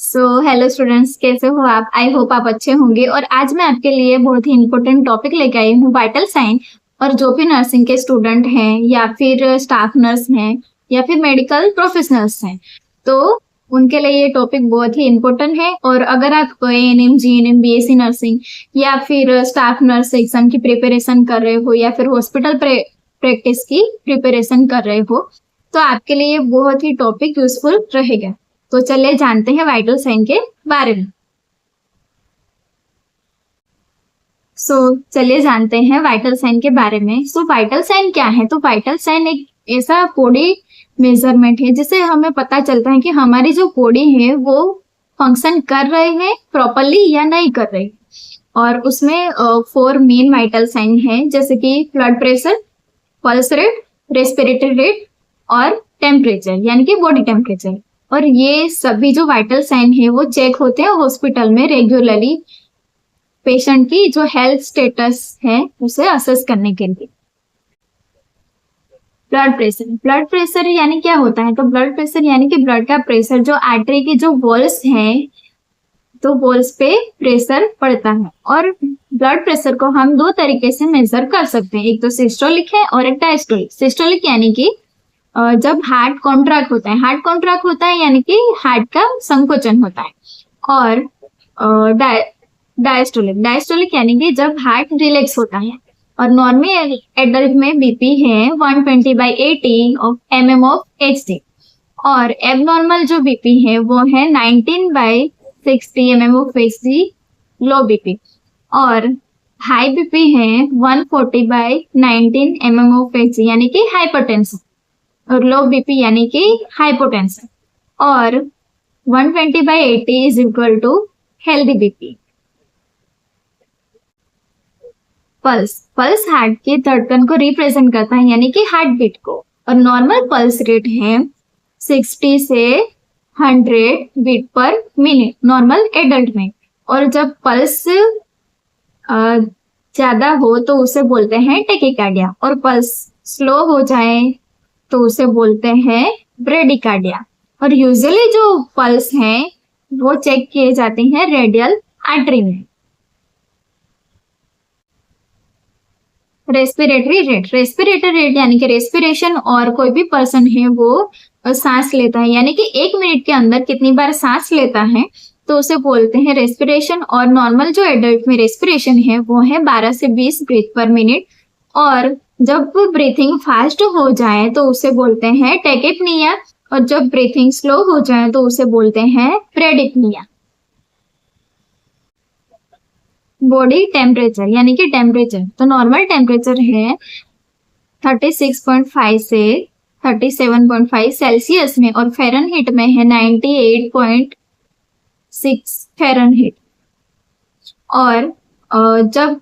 Hello students, कैसे हो आप? आई होप आप अच्छे होंगे। और आज मैं आपके लिए बहुत ही इंपॉर्टेंट टॉपिक लेके आई हूँ, वाइटल साइन। और जो भी नर्सिंग के स्टूडेंट हैं या फिर स्टाफ नर्स हैं या फिर मेडिकल प्रोफेशनल्स हैं, तो उनके लिए ये टॉपिक बहुत ही इंपॉर्टेंट है। और अगर आप एएनएम, जीएनएम, बीएससी नर्सिंग या फिर स्टाफ नर्स एग्जाम की प्रिपरेशन कर रहे हो या फिर हॉस्पिटल प्रैक्टिस की प्रिपरेशन कर रहे हो, तो आपके लिए बहुत ही टॉपिक यूजफुल रहेगा। तो चलिए जानते हैं वाइटल साइन के बारे में। चलिए जानते हैं वाइटल साइन के बारे में। वाइटल साइन क्या है? तो वाइटल साइन एक ऐसा बॉडी मेजरमेंट है जिससे हमें पता चलता है कि हमारी जो बॉडी है वो फंक्शन कर रहे हैं प्रॉपरली या नहीं कर रहे। और उसमें 4 मेन वाइटल साइन है, जैसे कि blood pressure, pulse rate, respiratory rate और टेम्परेचर यानी कि बॉडी टेम्परेचर। और ये सभी जो वाइटल साइन है वो चेक होते हैं हॉस्पिटल में रेगुलरली, पेशेंट की जो हेल्थ स्टेटस है उसे असेस करने के लिए। ब्लड प्रेशर यानी क्या होता है? तो ब्लड प्रेशर यानी कि ब्लड का प्रेशर, जो आर्टरी की जो वॉल्स हैं तो वॉल्स पे प्रेशर पड़ता है। और ब्लड प्रेशर को हम 2 तरीके से मेजर कर सकते हैं, एक तो सिस्टोलिक है और एक डायस्टोलिक। सिस्टोलिक यानी कि जब हार्ट कॉन्ट्रैक्ट होता है यानी कि हार्ट का संकोचन होता है। और डायस्टोलिक यानी कि जब हार्ट रिलैक्स होता है। और नॉर्मल एडल्ट में बीपी है 120/80 ऑफ mm ऑफ Hg। और एबनॉर्मल जो बीपी है वो है 19/60 mm of Hg, low BP. और हाई बीपी है 140/19 mm ऑफ Hg यानी कि हाइपरटेंशन। और लो बीपी यानी कि हाइपोटेंशन। और 120/80 is equal to healthy BP. Pulse heart की धड़कन को रिप्रेजेंट करता है यानी कि हार्ट बीट को। और नॉर्मल पल्स रेट है 60 से 100 बीट पर मिनट नॉर्मल एडल्ट में। और जब पल्स ज्यादा हो तो उसे बोलते हैं टेकिकार्डिया, और पल्स स्लो हो जाए तो उसे बोलते हैं ब्रेडिकार्डिया। और यूजुअली जो पल्स हैं वो चेक किए जाते हैं रेडियल आर्टरी में। रेस्पिरेटरी रेट यानी कि रेस्पिरेशन, और कोई भी पर्सन है वो सांस लेता है यानी कि 1 मिनट के अंदर कितनी बार सांस लेता है तो उसे बोलते हैं रेस्पिरेशन। और नॉर्मल जो एडल्ट में रेस्पिरेशन है वो है 12 से 20 ब्रीथ पर मिनट। और जब ब्रीथिंग फास्ट हो जाए तो उसे बोलते हैं टेकिपनिया, और जब ब्रीथिंग स्लो हो जाए तो उसे बोलते हैं ब्रेडिपनिया। बॉडी टेम्परेचर यानी कि टेम्परेचर, तो नॉर्मल टेम्परेचर है 36.5 से 37.5 सेल्सियस में, और फ़ारेनहीट में है 98.6 फ़ारेनहीट। और जब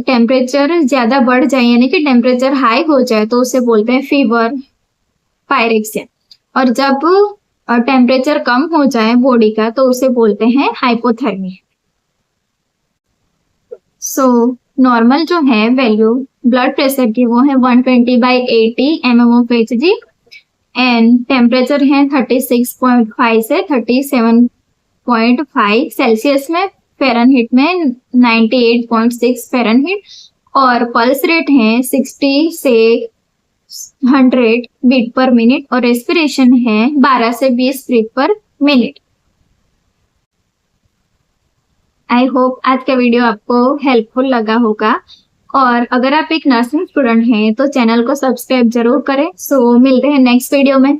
टेम्परेचर ज्यादा बढ़ जाए यानी कि टेम्परेचर हाई हो जाए तो उसे बोलते हैं फीवर, पायरेक्सिया। और जब टेम्परेचर कम हो जाए बॉडी का तो उसे बोलते हैं हाइपोथर्मिया। नॉर्मल जो है वैल्यू ब्लड प्रेशर की वो है 120/80 mm of Hg, and temperature है 36.5 से 37.5 सेल्सियस में, फ़ारेनहीट में 98.6 फ़ारेनहीट। और पल्स रेट है 60 से 100 बीट पर मिनट, और रेस्पिरेशन है 12 से 20 ब्रीथ पर मिनट। आई होप आज का वीडियो आपको हेल्पफुल लगा होगा। और अगर आप एक नर्सिंग स्टूडेंट हैं तो चैनल को सब्सक्राइब जरूर करें। मिलते हैं नेक्स्ट वीडियो में।